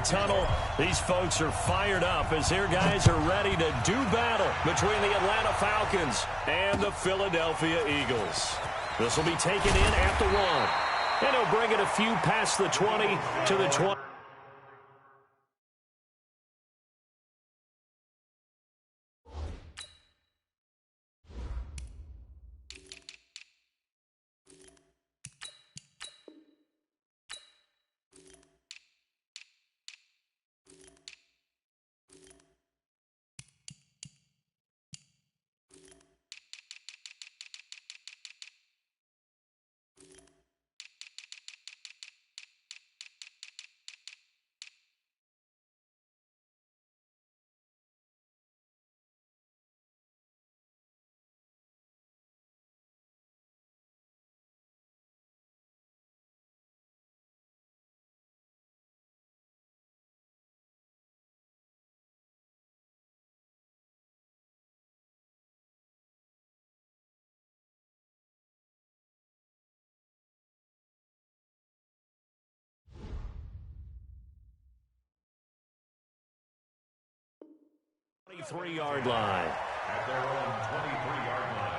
tunnel. These folks are fired up as their guys are ready to do battle between the Atlanta Falcons and the Philadelphia Eagles. This will be taken in at the 1. And he'll bring it a few past the 20 to the 20. Three-yard line. At their own 23-yard line.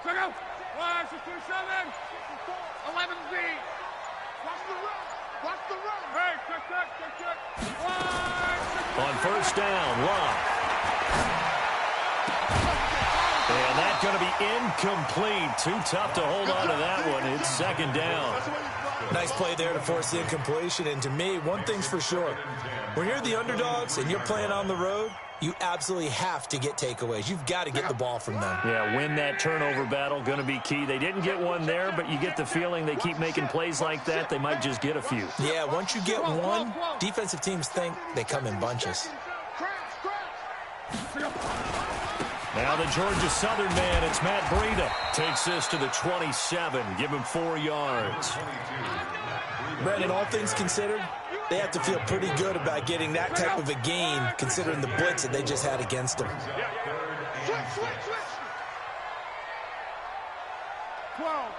Check out. 1, 6, 2, 7. 11Z. Watch the run. Watch the run. Hey, check. 1, 6, On first down, Locke. And that's going to be incomplete. Too tough to hold on to that one. It's second down. Nice play there to force the incompletion. And to me, one thing's for sure. When you're the underdogs and you're playing on the road, you absolutely have to get takeaways. You've got to get the ball from them. Yeah, win that turnover battle, going to be key. They didn't get one there, but you get the feeling they keep making plays like that, they might just get a few. Yeah, once you get one, defensive teams think they come in bunches. Now the Georgia Southern man, it's Matt Breida. Takes this to the 27, give him 4 yards. Brandon, all things considered, they have to feel pretty good about getting that type of a gain, considering the blitz that they just had against them. Switch. 12.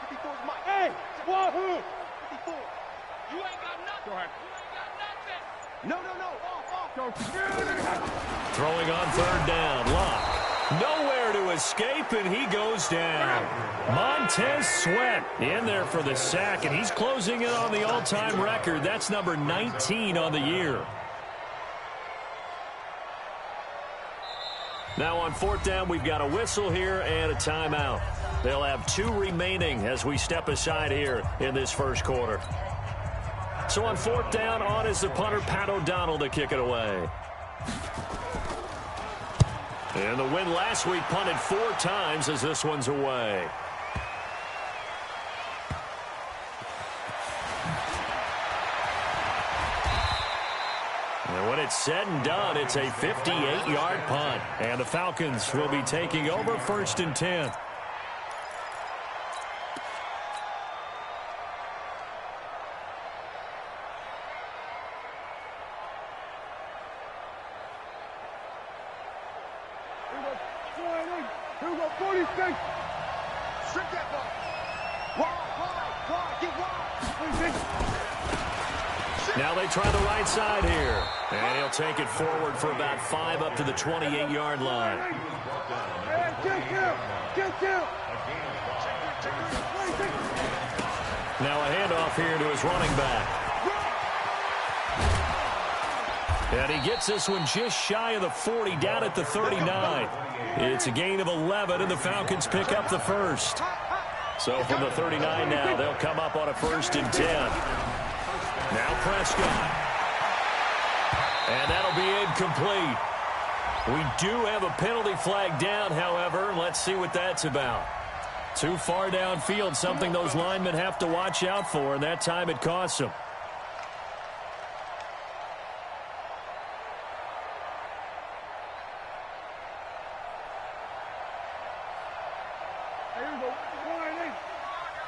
54 is mine. Hey, wahoo! 54. You ain't got nothing. Go ahead. You ain't got nothing. No. Throwing on third down, Locke. Nowhere to escape, and he goes down. Montez Sweat in there for the sack, and he's closing in on the all-time record. That's number 19 on the year. Now on fourth down, we've got a whistle here and a timeout. They'll have 2 remaining as we step aside here in this first quarter. So on fourth down, on is the punter, Pat O'Donnell, to kick it away. And the win last week punted 4 times as this one's away. And when it's said and done, it's a 58-yard punt. And the Falcons will be taking over first and 10. Here we go, 46. Strip that ball. Wide, get wide. Now they try the right side here. And he'll take it forward for about 5 up to the 28-yard line. Now a handoff here to his running back. And he gets this one just shy of the 40, down at the 39. It's a gain of 11, and the Falcons pick up the first. So from the 39 now, they'll come up on a first and 10. Now Prescott. And that'll be incomplete. We do have a penalty flag down, however. Let's see what that's about. Too far downfield, something those linemen have to watch out for, and that time it costs them.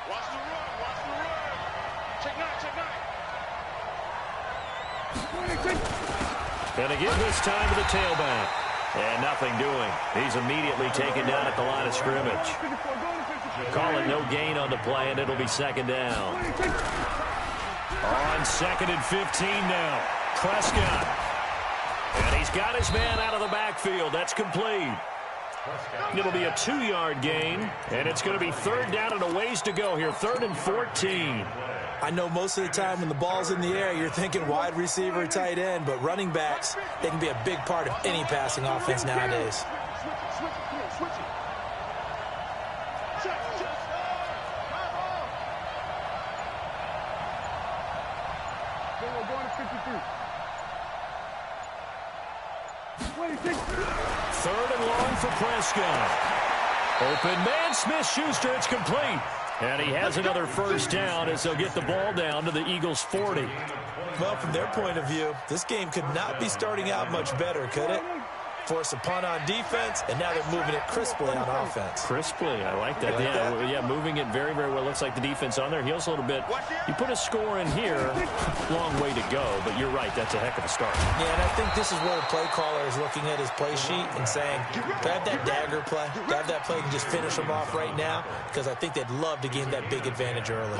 Watch the run, watch the run. Check nine, check nine. Going to give this time to the tailback. And nothing doing. He's immediately taken down at the line of scrimmage. Call it no gain on the play, and it'll be second down. On second and 15 now. Prescott. And he's got his man out of the backfield. That's complete. It'll be a 2-yard gain, and it's going to be third down and a ways to go here. 3rd and 14. I know most of the time when the ball's in the air, you're thinking wide receiver, tight end, but running backs, they can be a big part of any passing offense nowadays. Third and long for Prescott. Open man, Smith-Schuster, it's complete. And he has another first down as they'll get the ball down to the Eagles' 40. Well, from their point of view, this game could not be starting out much better, could it? Force a punt on defense, and now they're moving it crisply on offense. Crisply, I like that. Yeah, moving it very, very well. Looks like the defense on there heals a little bit. You put a score in here, long way to go, but you're right, that's a heck of a start. Yeah, and I think this is where the play caller is looking at his play sheet and saying, do I have that dagger play? Do I have that play and just finish them off right now? Because I think they'd love to gain that big advantage early.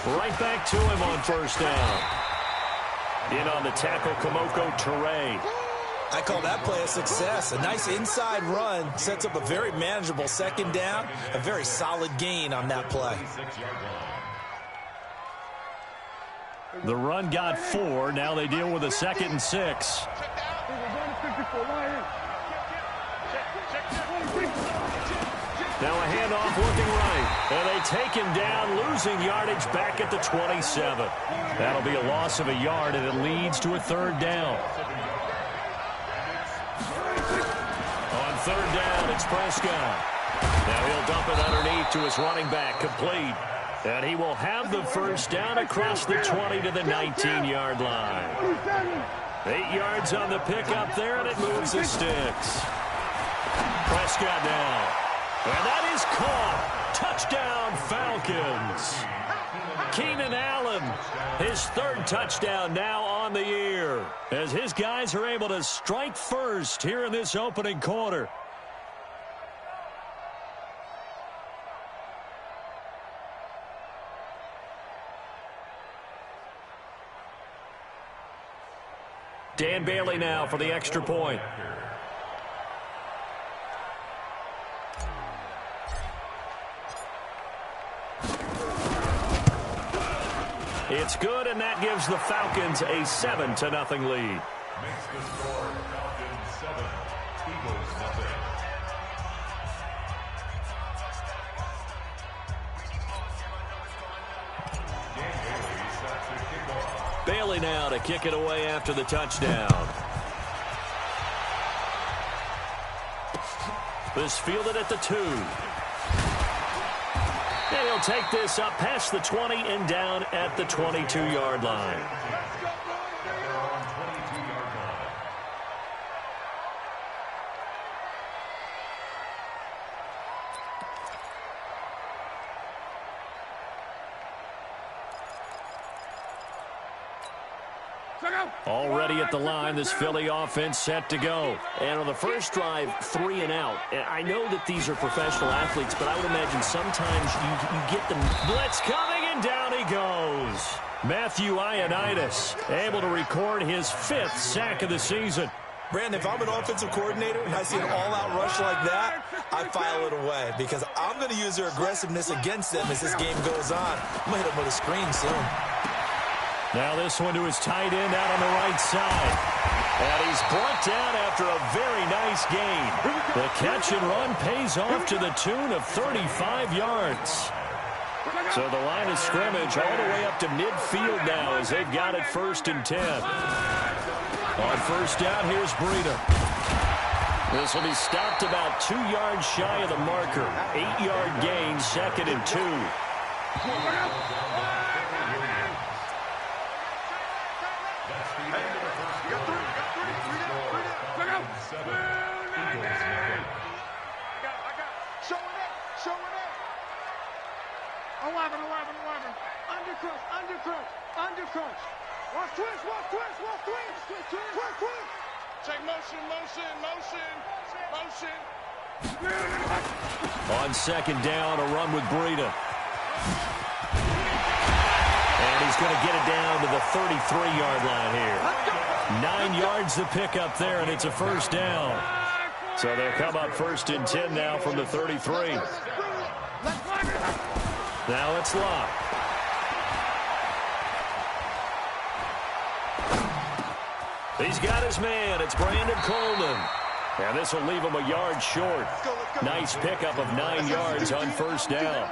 Right back to him on first down. In on the tackle, Kamoko Toure. I call that play a success. A nice inside run sets up a very manageable second down. A very solid gain on that play. The run got 4. Now they deal with a 2nd and 6. Now a handoff looking right. And they take him down, losing yardage back at the 27. That'll be a loss of a yard, and it leads to a 3rd down. On 3rd down, it's Prescott. Now he'll dump it underneath to his running back, complete. And he will have the first down across the 20 to the 19-yard line. 8 yards on the pickup there, and it moves the sticks. Prescott now. And that is caught. Touchdown, Falcons. Keenan Allen, his 3rd touchdown now on the year, as his guys are able to strike first here in this opening quarter. Dan Bailey now for the extra point. It's good, and that gives the Falcons a 7-0 lead. Makes the score Falcons 7, Eagles 0. Bailey now to kick it away after the touchdown. This fielded at the 2. And he'll take this up past the 20 and down at the 22-yard line. Already at the line, this Philly offense set to go. And on the first drive, 3 and out. And I know that these are professional athletes, but I would imagine sometimes you get them. Blitz coming, and down he goes. Matthew Ioannidis able to record his 5th sack of the season. Brandon, if I'm an offensive coordinator and I see an all-out rush like that, I file it away because I'm going to use their aggressiveness against them as this game goes on. I'm going to hit them with a screen soon. Now this one to his tight end out on the right side. And he's brought down after a very nice gain. The catch and run pays off to the tune of 35 yards. So the line of scrimmage all the way up to midfield now as they've got it 1st and 10. On 1st down, here's Breida. This will be stopped about 2 yards shy of the marker. 8-yard gain, 2nd and 2. Undercrunch. Watch twist. Take motion. On 2nd down, a run with Breida. And he's going to get it down to the 33-yard line here. 9 yards to pick up there, and it's a 1st down. So they'll come up 1st and 10 now from the 33. Now it's locked. He's got his man. It's Brandon Coleman. And this will leave him a yard short. Nice pickup of 9 yards on 1st down.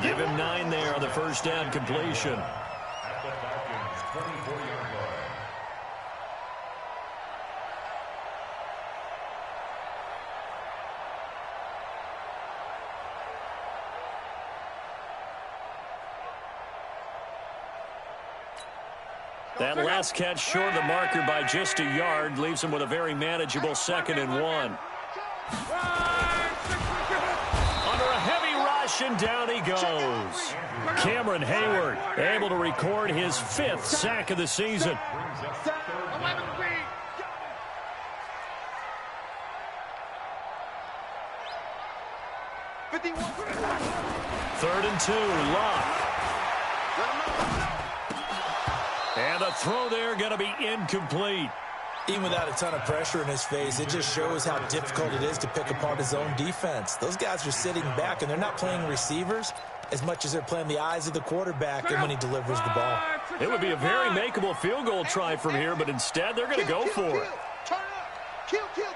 Give him 9 there on the 1st down completion. That last catch short of the marker by just a yard leaves him with a very manageable 2nd and 1. Under a heavy rush, and down he goes. Cameron Hayward able to record his 5th sack of the season. 3rd and 2, Locke. And the throw there going to be incomplete. Even without a ton of pressure in his face, it just shows how difficult it is to pick apart his own defense. Those guys are sitting back, and they're not playing receivers as much as they're playing the eyes of the quarterback and when he delivers the ball. It would be a very makeable field goal try from here, but instead they're going to go for it. Turn up. Kill, turn up.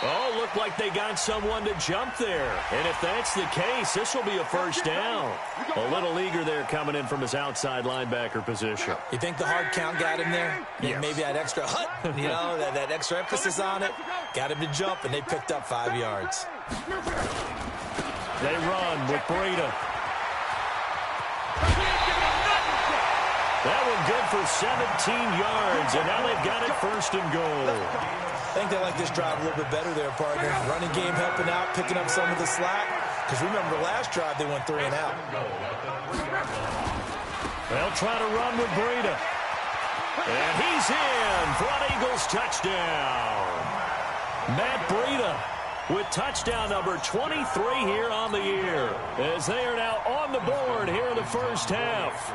Oh, looked like they got someone to jump there. And if that's the case, this will be a 1st down. A little eager there coming in from his outside linebacker position. You think the hard count got him there? Yes. Maybe that extra hut, that extra emphasis on it, got him to jump, and they picked up 5 yards. They run with Breida. That one good for 17 yards, and now they've got it 1st and goal. I think they like this drive a little bit better there, partner. Running game helping out, picking up some of the slack. Because remember, the last drive they went 3 and out. They'll try to run with Breida. And he's in for an Eagles touchdown. Matt Breida with touchdown number 23 here on the year. As they are now on the board here in the 1st half.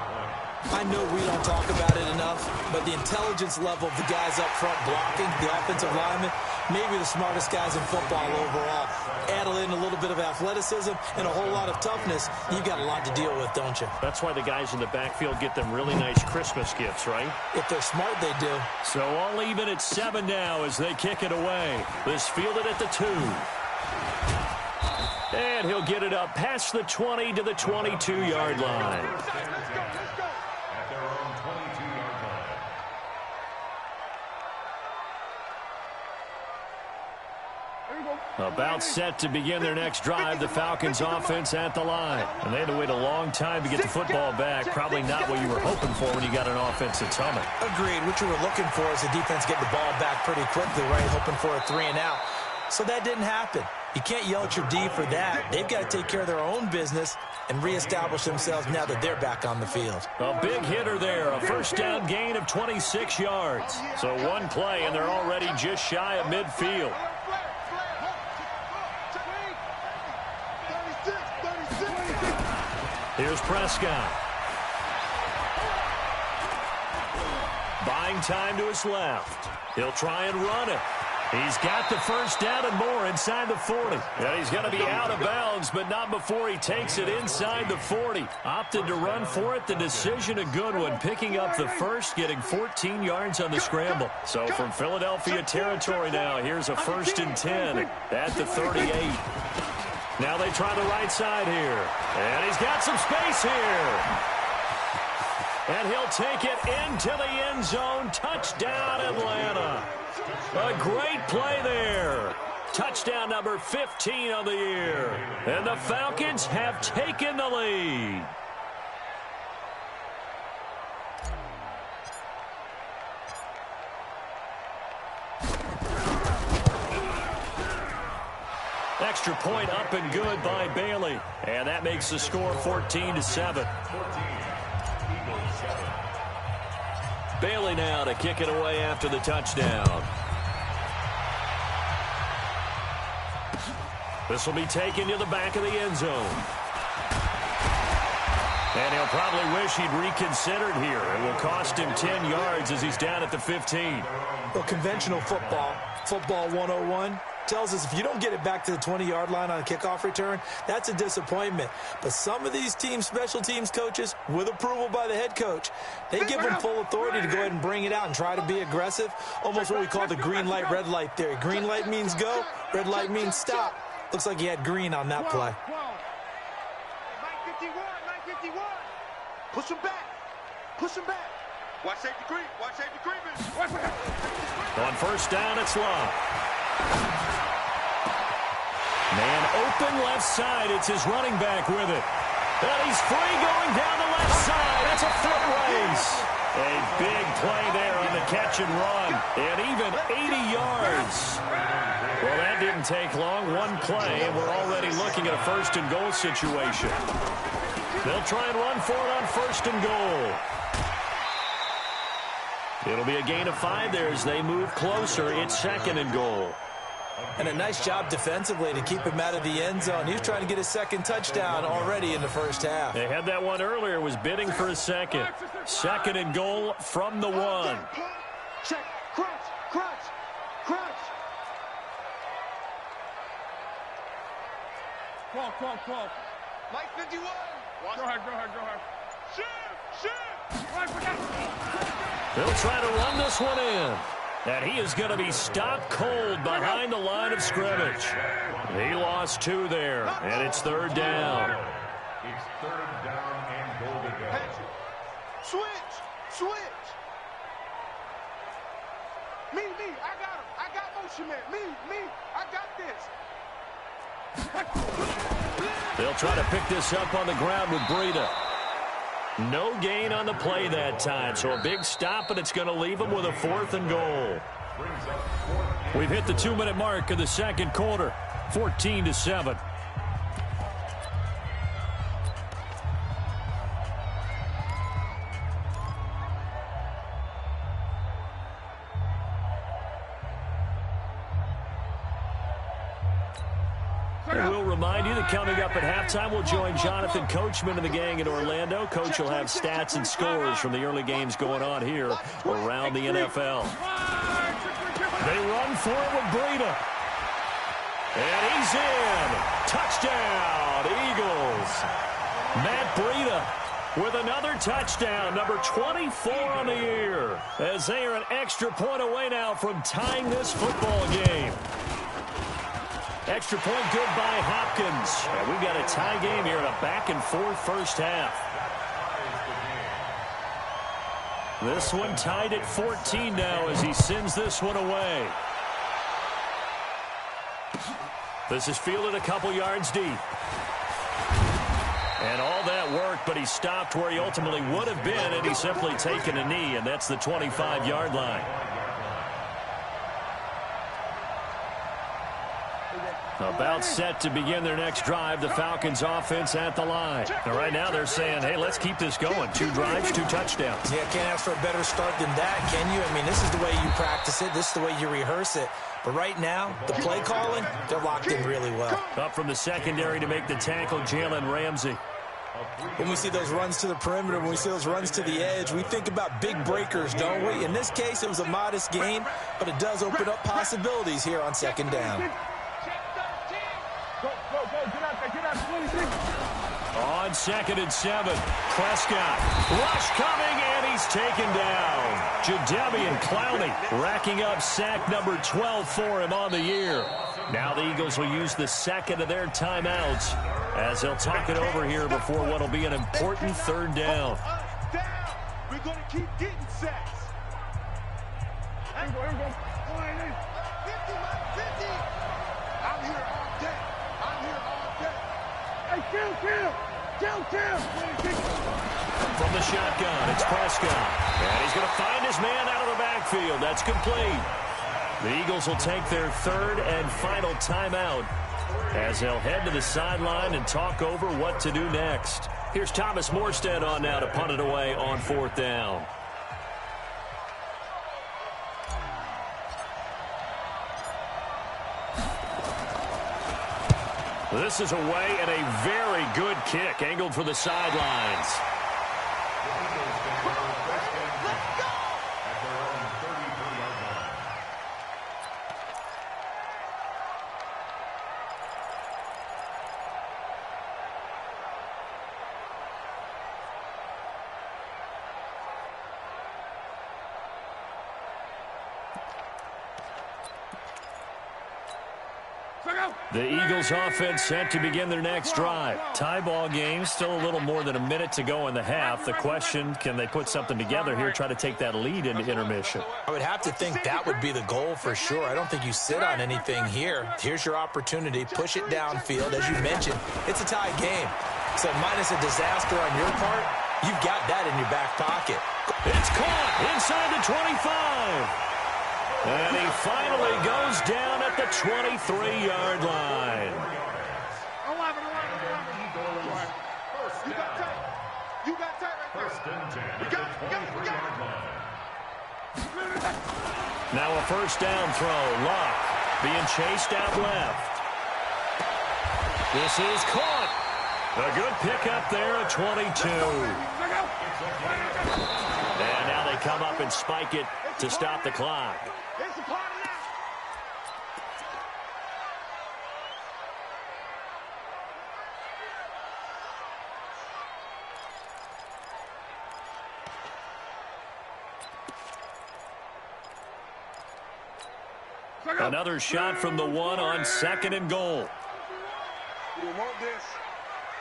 I know we don't talk about it enough, but the intelligence level of the guys up front blocking, the offensive linemen, maybe the smartest guys in football overall. Add in a little bit of athleticism and a whole lot of toughness, you've got a lot to deal with, don't you? That's why the guys in the backfield get them really nice Christmas gifts, right? If they're smart, they do. So all even at 7 now as they kick it away. This fielded at the 2. And he'll get it up past the 20 to the 22-yard line. About set to begin their next drive, the Falcons offense at the line. And they had to wait a long time to get the football back. Probably not what you were hoping for when you got an offense that's humming. Agreed. What you were looking for is the defense get the ball back pretty quickly, right? Hoping for a 3 and out. So that didn't happen. You can't yell at your D for that. They've got to take care of their own business and reestablish themselves now that they're back on the field. A big hitter there, a 1st down gain of 26 yards. So one play, and they're already just shy of midfield. Here's Prescott. Buying time to his left. He'll try and run it. He's got the 1st down and more inside the 40. And he's going to be out of bounds, but not before he takes it inside the 40. Opted to run for it. The decision a good one. Picking up the 1st, getting 14 yards on the scramble. So from Philadelphia territory now, here's a 1st and 10 at the 38. Now they try the right side here. And he's got some space here. And he'll take it into the end zone. Touchdown, Atlanta. A great play there. Touchdown number 15 on the year. And the Falcons have taken the lead. Extra point up and good by Bailey. And that makes the score 14-7. Bailey now to kick it away after the touchdown. This will be taken to the back of the end zone. And he'll probably wish he'd reconsidered here. It will cost him 10 yards as he's down at the 15. Well, conventional football 101, tells us if you don't get it back to the 20-yard line on a kickoff return, that's a disappointment. But some of these teams, special teams coaches, with approval by the head coach, they give them full authority to go ahead and bring it out and try to be aggressive, almost what we call the green light, red light theory. Green light means go, red light means stop. Looks like he had green on that play. 951. Push him back. Push him back. Watch safety creep. Watch safety creeping. On first down, it's Love. Man open left side. It's his running back with it. And he's free going down the left side. That's a foot race. A big play there on the catch and run. And even 80 yards. Well, that didn't take long. One play, and we're already looking at a first and goal situation. They'll try and run for it on first and goal. It'll be a gain of 5 there as they move closer. It's second and goal. And a nice job defensively to keep him out of the end zone. He was trying to get his second touchdown already in the first half. They had that one earlier, was bidding for a second. Second and goal from the 1. Check. Crunch. 12. Mike 51. Go ahead. Shoot. They'll try to run this one in. And he is going to be stopped cold behind the line of scrimmage. He lost 2 there, and it's third down. It's third down and goal to go. Switch. Me. I got him. I got motion man. Me. I got this. They'll try to pick this up on the ground with Breida. No gain on the play that time, so a big stop, and it's going to leave them with a 4th and goal. We've hit the 2-minute mark of the second quarter, 14-7. We'll remind you that coming up at halftime, we'll join Jonathan Coachman and the gang in Orlando. Coach will have stats and scores from the early games going on here around the NFL. They run for it with Breida. And he's in. Touchdown, Eagles. Matt Breida with another touchdown, number 24 on the year, as they are an extra point away now from tying this football game. Extra point good by Hopkins. And we've got a tie game here in a back-and-forth first half. This one tied at 14 now as he sends this one away. This is fielded a couple yards deep. And all that work, but he stopped where he ultimately would have been, and he's simply taken a knee, and that's the 25-yard line. About set to begin their next drive, the Falcons offense at the line. And right now they're saying, hey, let's keep this going. 2 drives, 2 touchdowns. Yeah, can't ask for a better start than that, can you? I mean, this is the way you practice it. This is the way you rehearse it. But right now, the play calling, they're locked in really well. Up from the secondary to make the tackle, Jalen Ramsey. When we see those runs to the perimeter, when we see those runs to the edge, we think about big breakers, don't we? In this case, it was a modest gain, but it does open up possibilities here on second down. Go, get out there, 26. On 2nd and 7, Prescott. Rush coming, and he's taken down. Jadeveon Clowney racking up sack number 12 for him on the year. Now the Eagles will use the second of their timeouts as they'll talk it over here before what will be an important 3rd down. We're going to keep getting sacks. Here we go. 50, 50. I'm here all day. I'm here all day. Hey, kill. From the shotgun, it's Prescott. And he's going to find his man out of the backfield. That's complete. The Eagles will take their 3rd and final timeout as they'll head to the sideline and talk over what to do next. Here's Thomas Morstead on now to punt it away on 4th down. This is away and a very good kick angled for the sidelines. The Eagles offense set to begin their next drive. Tie ball game, still a little more than a minute to go in the half. The question, can they put something together here, try to take that lead into intermission? I would have to think that would be the goal for sure. I don't think you sit on anything here. Here's your opportunity. Push it downfield. As you mentioned, it's a tie game. So minus a disaster on your part, you've got that in your back pocket. It's caught inside the 25. And he finally goes down at the 23-yard line. 11. You got tight right there. First and 10. We got it. Now a 1st down throw. Luck being chased out left. This is caught. A good pickup there at 22. And now they come up and spike it to stop the clock. It's a party now. Another shot from the 1 on 2nd and goal. We want this.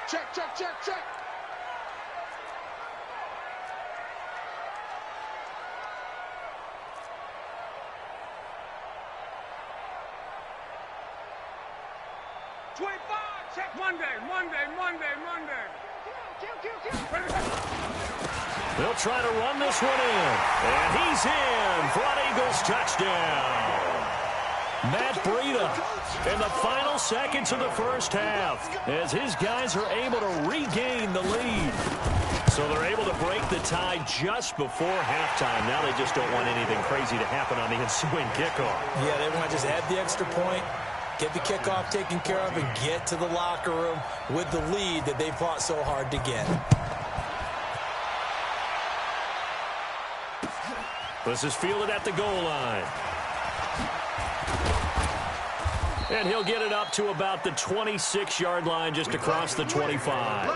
Check. 25. Check. Monday. Kill. They'll try to run this one in. And he's in for an Eagles touchdown. Matt Breida in the final seconds of the 1st half as his guys are able to regain the lead. So they're able to break the tie just before halftime. Now they just don't want anything crazy to happen on the ensuing kickoff. Yeah, they want to just add the extra point, get the kickoff taken care of, and get to the locker room with the lead that they fought so hard to get. This is fielded at the goal line. And he'll get it up to about the 26-yard line just across the 25.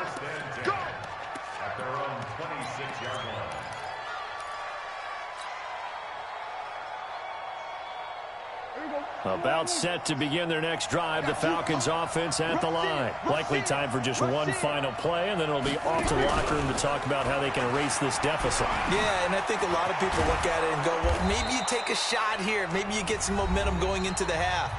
Go! At their own 26-yard line. About set to begin their next drive, the Falcons offense at the line. Likely time for just one final play, and then it'll be off to the locker room to talk about how they can erase this deficit. Yeah, and I think a lot of people look at it and go, well, maybe you take a shot here. Maybe you get some momentum going into the half.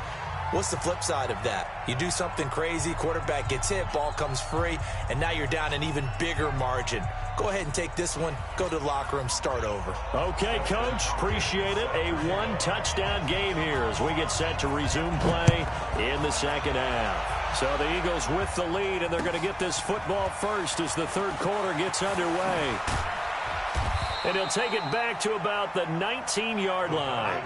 What's the flip side of that? You do something crazy, quarterback gets hit, ball comes free, and now you're down an even bigger margin. Go ahead and take this one, go to the locker room, start over. Okay, Coach, appreciate it. A one-touchdown game here as we get set to resume play in the 2nd half. So the Eagles with the lead, and they're going to get this football first as the 3rd quarter gets underway. And he'll take it back to about the 19-yard line.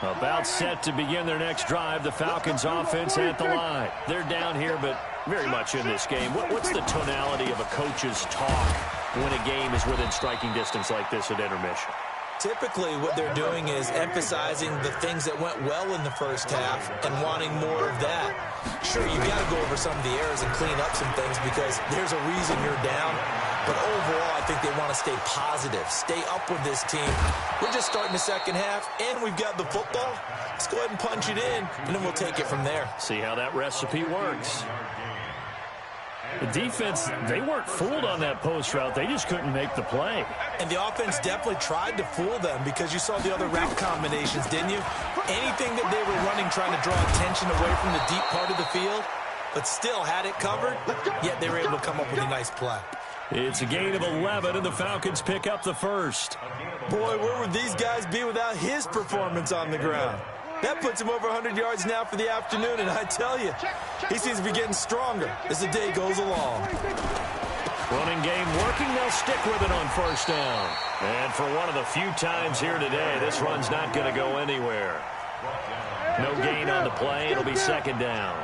About set to begin their next drive, the Falcons offense at the line. They're down here, but very much in this game. What's the tonality of a coach's talk when a game is within striking distance like this at intermission? Typically, what they're doing is emphasizing the things that went well in the first half and wanting more of that. Sure, you've got to go over some of the errors and clean up some things because there's a reason you're down. But overall, I think they want to stay positive, stay up with this team. We're just starting the second half, and we've got the football. Let's go ahead and punch it in, and then we'll take it from there. See how that recipe works. The defense, they weren't fooled on that post route. They just couldn't make the play. And the offense definitely tried to fool them because you saw the other route combinations, didn't you? Anything that they were running trying to draw attention away from the deep part of the field, but still had it covered, yet they were able to come up with a nice play. It's a gain of 11, and the Falcons pick up the first. Boy, where would these guys be without his performance on the ground? That puts him over 100 yards now for the afternoon, and I tell you, he seems to be getting stronger as the day goes along. Running game working. They'll stick with it on first down. And for one of the few times here today, this run's not going to go anywhere. No gain on the play. It'll be second down.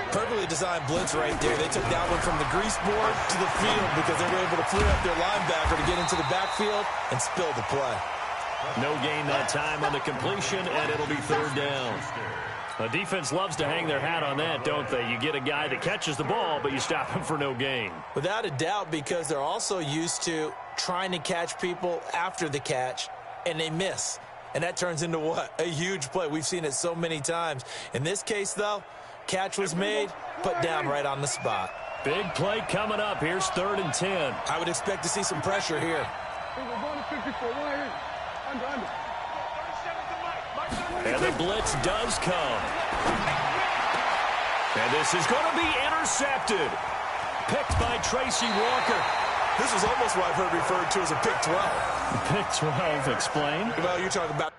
Perfectly designed blitz right there. They took that one from the grease board to the field because they were able to free up their linebacker to get into the backfield and spill the play. No gain that time on the completion, and it'll be third down. The defense loves to hang their hat on that, don't they? You get a guy that catches the ball, but you stop him for no gain. Without a doubt, because they're also used to trying to catch people after the catch, and they miss. And that turns into what? A huge play. We've seen it so many times. In this case, though, catch was made, put down right on the spot. Big play coming up. Here's 3rd and 10. I would expect to see some pressure here. And the blitz does come. And this is going to be intercepted. Picked by Tracy Walker. This is almost what I've heard referred to as a pick 12. Pick 12, explain. Well, you're talking about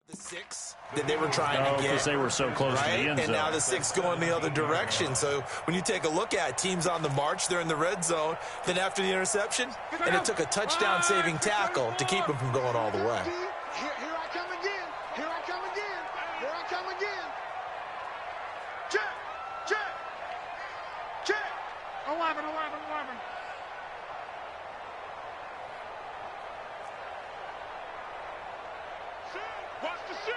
the 6 that they were trying to get. Because they were so close to the end zone. And now the 6 going the other direction. So when you take a look at teams on the march, they're in the red zone. Then after the interception, and it took a touchdown-saving tackle to keep them from going all the way. Here I come again. Here I come again. Here I come again. Check. Check. Check. 11. Watch the shit.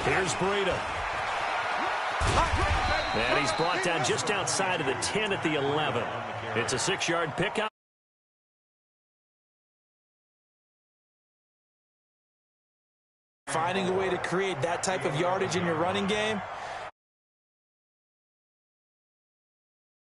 Here's Breida. And he's brought down just outside of the 10 at the 11. It's a 6-yard pickup. Finding a way to create that type of yardage in your running game,